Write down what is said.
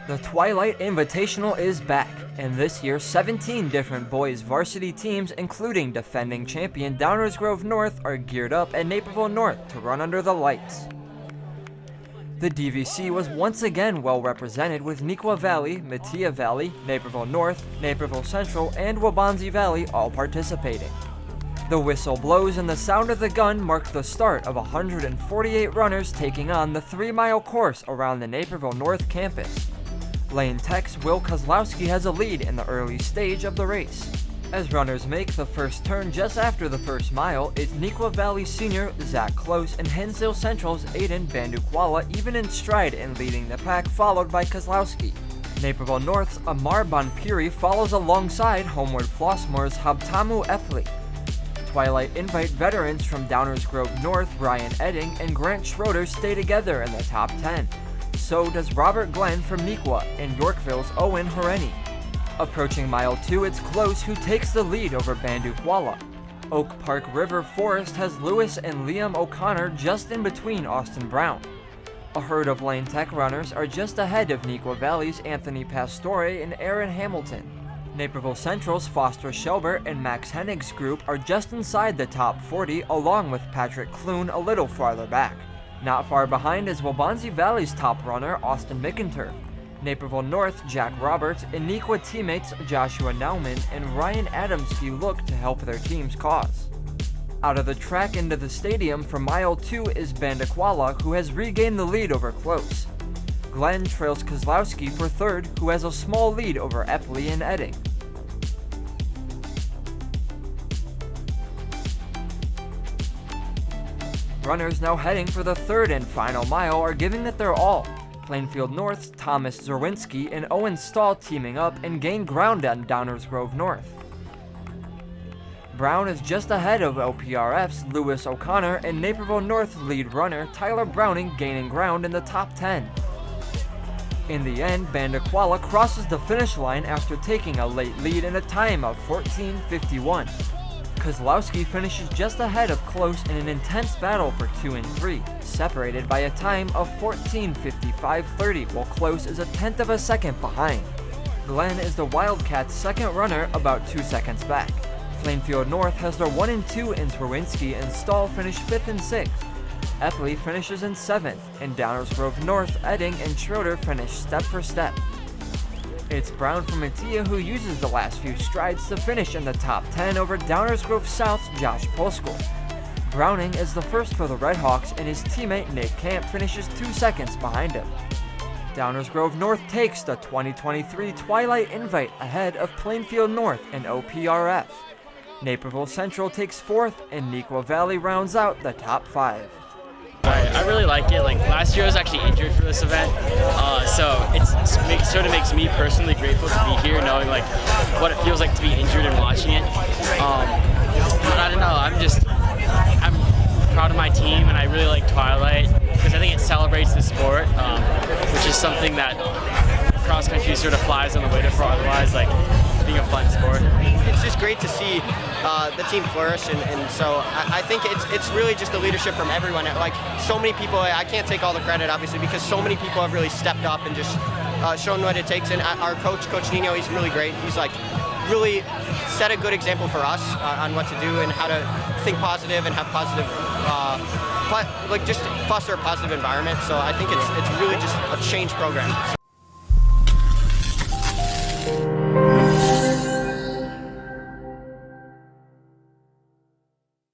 The Twilight Invitational is back, and this year 17 different boys varsity teams including defending champion Downers Grove North are geared up at Naperville North to run under the lights. The DVC was once again well represented with Neuqua Valley, Metea Valley, Naperville North, Naperville Central, and Waubonsie Valley all participating. The whistle blows and the sound of the gun marked the start of 148 runners taking on the 3-mile course around the Naperville North campus. Lane Tech's Will Kozlowski has a lead in the early stage of the race. As runners make the first turn just after the first mile, it's Neuqua Valley senior Zach Close and Hinsdale Central's Aden Bandukwala even in stride in leading the pack, followed by Kozlowski. Naperville North's Ammar Bhanpuri follows alongside Homewood Flossmoor's Habtamu Epley. Twilight Invite veterans from Downers Grove North, Ryan Edding and Grant Schroder stay together in the top 10. So does Robert Glenn from Neuqua and Yorkville's Owen Horeni. Approaching mile 2, it's Close who takes the lead over Bandukwala. Oak Park River Forest has Lewis and Liam O'Connor just in between Austin Brown. A herd of Lane Tech runners are just ahead of Neuqua Valley's Anthony Pastore and Aaron Hamilton. Naperville Central's Foster Shelbert and Max Hennig's group are just inside the top 40 along with Patrick Clune a little farther back. Not far behind is Waubonsie Valley's top runner Austin McIntyre. Naperville North Jack Roberts and Neuqua teammates Joshua Nauman and Ryan Adamski look to help their team's cause. Out of the track into the stadium for mile 2 is Bandukwala, who has regained the lead over Close. Glenn trails Kozlowski for third, who has a small lead over Epley and Edding. Runners now heading for the third and final mile are giving it their all. Plainfield North's Thomas Zerwinski and Owen Stahl teaming up and gain ground on Downers Grove North. Brown is just ahead of OPRF's Lewis O'Connor and Naperville North lead runner Tyler Browning gaining ground in the top 10. In the end, Bandukwala crosses the finish line after taking a late lead in a time of 14:51. Kozlowski finishes just ahead of Close in an intense battle for 2 and 3, separated by a time of 14:55.30, while Close is a tenth of a second behind. Glenn is the Wildcats' second runner, about 2 seconds back. Plainfield North has their 1 and 2 in Zerwinski and Stahl finish 5th and 6th. Epley finishes in 7th, and Downers Grove North, Edding, and Schroder finish step for step. It's Brown from Metea who uses the last few strides to finish in the top 10 over Downers Grove South's Josh Polskoll. Browning is the first for the Redhawks, and his teammate Nate Camp finishes 2 seconds behind him. Downers Grove North takes the 2023 Twilight Invite ahead of Plainfield North and OPRF. Naperville Central takes 4th, and Neuqua Valley rounds out the top 5. I really like it. Like last year I was actually injured for this event, so it sort of makes me personally grateful to be here, knowing like what it feels like to be injured and watching it. But I don't know, I'm proud of my team, and I really like Twilight because I think it celebrates the sport, which is something that cross country sort of flies on the way to for otherwise, like being a fun sport. It's just great to see the team flourish, and so I think it's really just the leadership from everyone. Like so many people, I can't take all the credit obviously because so many people have really stepped up and just shown what it takes. And our Coach Nino, he's really great. He's like really set a good example for us on what to do and how to think positive and have positive, like just foster a positive environment. So I think it's really just a change program.